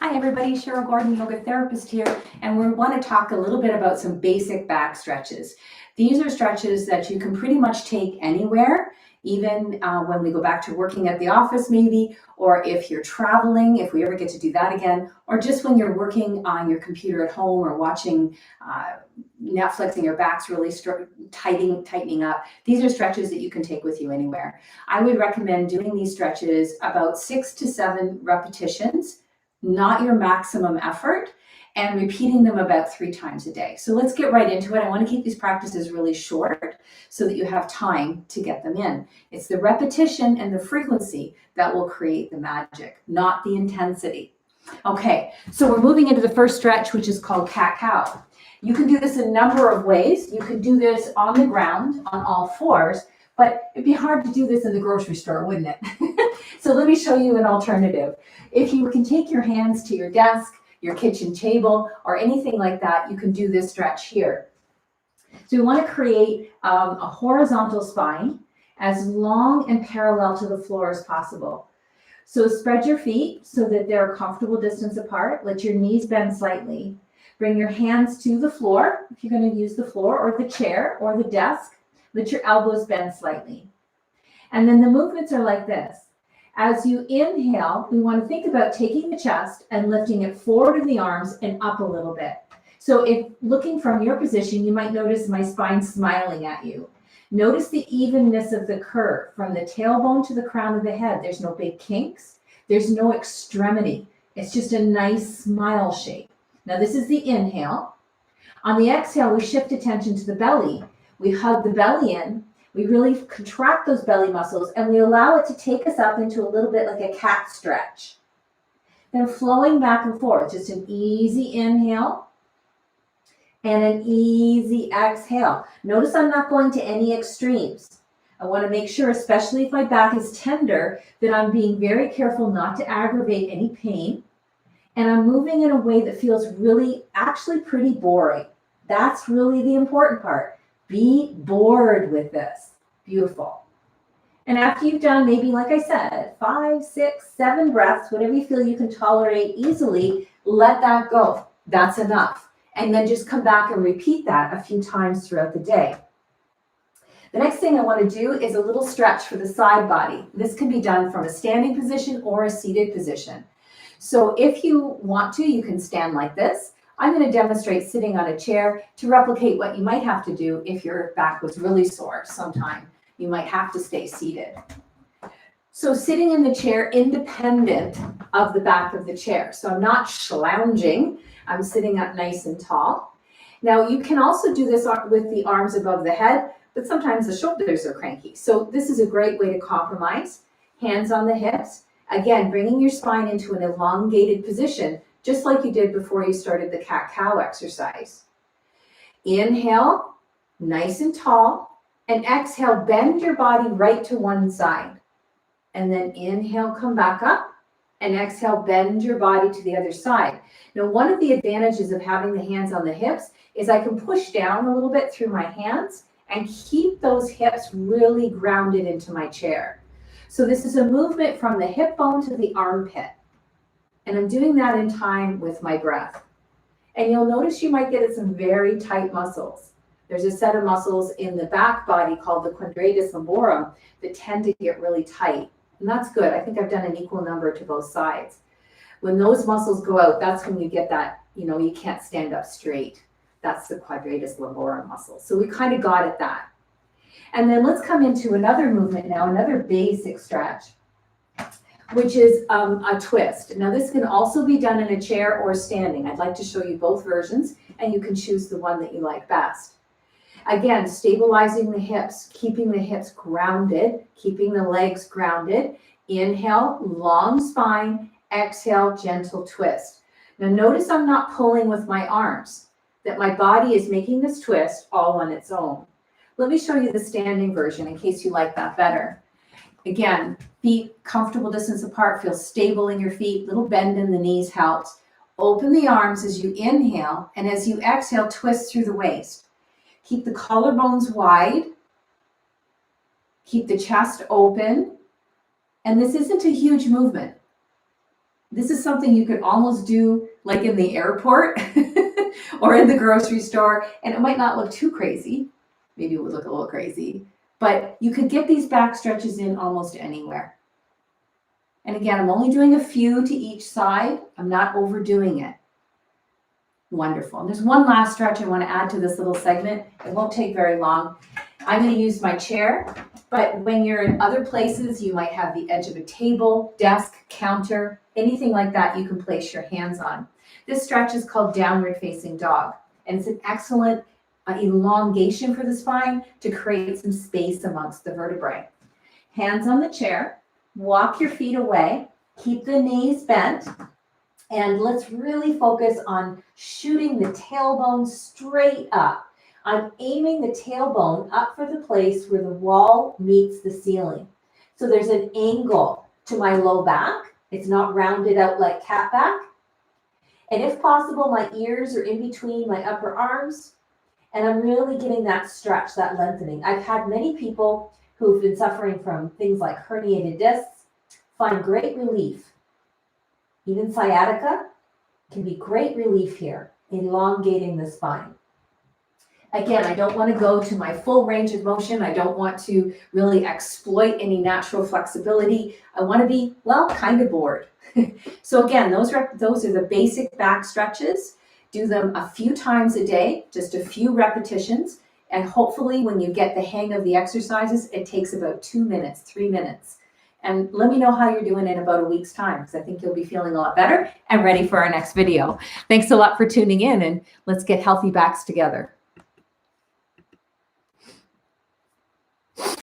Hi everybody, Cheryl Gordon, yoga therapist here, and we want to talk a little bit about some basic back stretches. These are stretches that you can pretty much take anywhere, even when we go back to working at the office maybe, or if you're traveling, if we ever get to do that again, or just when you're working on your computer at home or watching Netflix and your back's really tightening up. These are stretches that you can take with you anywhere. I would recommend doing these stretches about 6 to 7 repetitions, not your maximum effort, and repeating them about 3 times a day. So let's get right into it. I want to keep these practices really short so that you have time to get them in. It's the repetition and the frequency that will create the magic, not the intensity. Okay, so we're moving into the first stretch, which is called cat-cow. You can do this in a number of ways. You can do this on the ground, on all fours, but it'd be hard to do this in the grocery store, wouldn't it? So let me show you an alternative. If you can take your hands to your desk, your kitchen table, or anything like that, you can do this stretch here. So we want to create a horizontal spine as long and parallel to the floor as possible. So spread your feet so that they're a comfortable distance apart. Let your knees bend slightly. Bring your hands to the floor, if you're going to use the floor or the chair or the desk. Let your elbows bend slightly. And then the movements are like this. As you inhale, we want to think about taking the chest and lifting it forward in the arms and up a little bit. So if looking from your position, you might notice my spine smiling at you. Notice the evenness of the curve from the tailbone to the crown of the head. There's no big kinks. There's no extremity. It's just a nice smile shape. Now this is the inhale. On the exhale, we shift attention to the belly. We hug the belly in. We really contract those belly muscles and we allow it to take us up into a little bit like a cat stretch. Then flowing back and forth, just an easy inhale and an easy exhale. Notice I'm not going to any extremes. I want to make sure, especially if my back is tender, that I'm being very careful not to aggravate any pain. And I'm moving in a way that feels really, actually pretty boring. That's really the important part. Be bored with this. Beautiful. And after you've done maybe, like I said, 5, 6, 7 breaths, whatever you feel you can tolerate easily, let that go. That's enough. And then just come back and repeat that a few times throughout the day. The next thing I want to do is a little stretch for the side body. This can be done from a standing position or a seated position. So if you want to, you can stand like this. I'm going to demonstrate sitting on a chair to replicate what you might have to do if your back was really sore sometime. You might have to stay seated. So sitting in the chair independent of the back of the chair. So I'm not slouching. I'm sitting up nice and tall. Now you can also do this with the arms above the head, but sometimes the shoulders are cranky. So this is a great way to compromise. Hands on the hips. Again, bringing your spine into an elongated position, just like you did before you started the cat-cow exercise. Inhale, nice and tall, and exhale, bend your body right to one side. And then inhale, come back up, and exhale, bend your body to the other side. Now, one of the advantages of having the hands on the hips is I can push down a little bit through my hands and keep those hips really grounded into my chair. So this is a movement from the hip bone to the armpit. And I'm doing that in time with my breath. And you'll notice you might get at some very tight muscles. There's a set of muscles in the back body called the quadratus lumborum that tend to get really tight. And that's good. I think I've done an equal number to both sides. When those muscles go out, that's when you get that, you can't stand up straight. That's the quadratus lumborum muscle. So we kind of got at that. And then let's come into another movement now, another basic stretch, which is a twist. Now this can also be done in a chair or standing. I'd like to show you both versions and you can choose the one that you like best. Again, stabilizing the hips, keeping the hips grounded, keeping the legs grounded. Inhale, long spine. Exhale, gentle twist. Now notice I'm not pulling with my arms, that my body is making this twist all on its own. Let me show you the standing version in case you like that better. Again, feet comfortable distance apart, feel stable in your feet, little bend in the knees helps. Open the arms as you inhale, and as you exhale, twist through the waist. Keep the collarbones wide. Keep the chest open. And this isn't a huge movement. This is something you could almost do like in the airport or in the grocery store, and it might not look too crazy. Maybe it would look a little crazy, but you could get these back stretches in almost anywhere. And again, I'm only doing a few to each side. I'm not overdoing it. Wonderful. And there's one last stretch I want to add to this little segment. It won't take very long. I'm going to use my chair, but when you're in other places, you might have the edge of a table, desk, counter, anything like that you can place your hands on. This stretch is called downward facing dog, and it's an excellent elongation for the spine to create some space amongst the vertebrae. Hands on the chair, walk your feet away, keep the knees bent, and let's really focus on shooting the tailbone straight up. I'm aiming the tailbone up for the place where the wall meets the ceiling. So there's an angle to my low back. It's not rounded out like cat back. And if possible, my ears are in between my upper arms. And I'm really getting that stretch, that lengthening. I've had many people who've been suffering from things like herniated discs find great relief. Even sciatica can be great relief here, elongating the spine. Again, I don't want to go to my full range of motion. I don't want to really exploit any natural flexibility. I want to be, well, kind of bored. So again, those are the basic back stretches. Do them a few times a day, just a few repetitions. And hopefully when you get the hang of the exercises, it takes about 2 minutes, 3 minutes. And let me know how you're doing in about a week's time, because I think you'll be feeling a lot better and ready for our next video. Thanks a lot for tuning in, and let's get healthy backs together.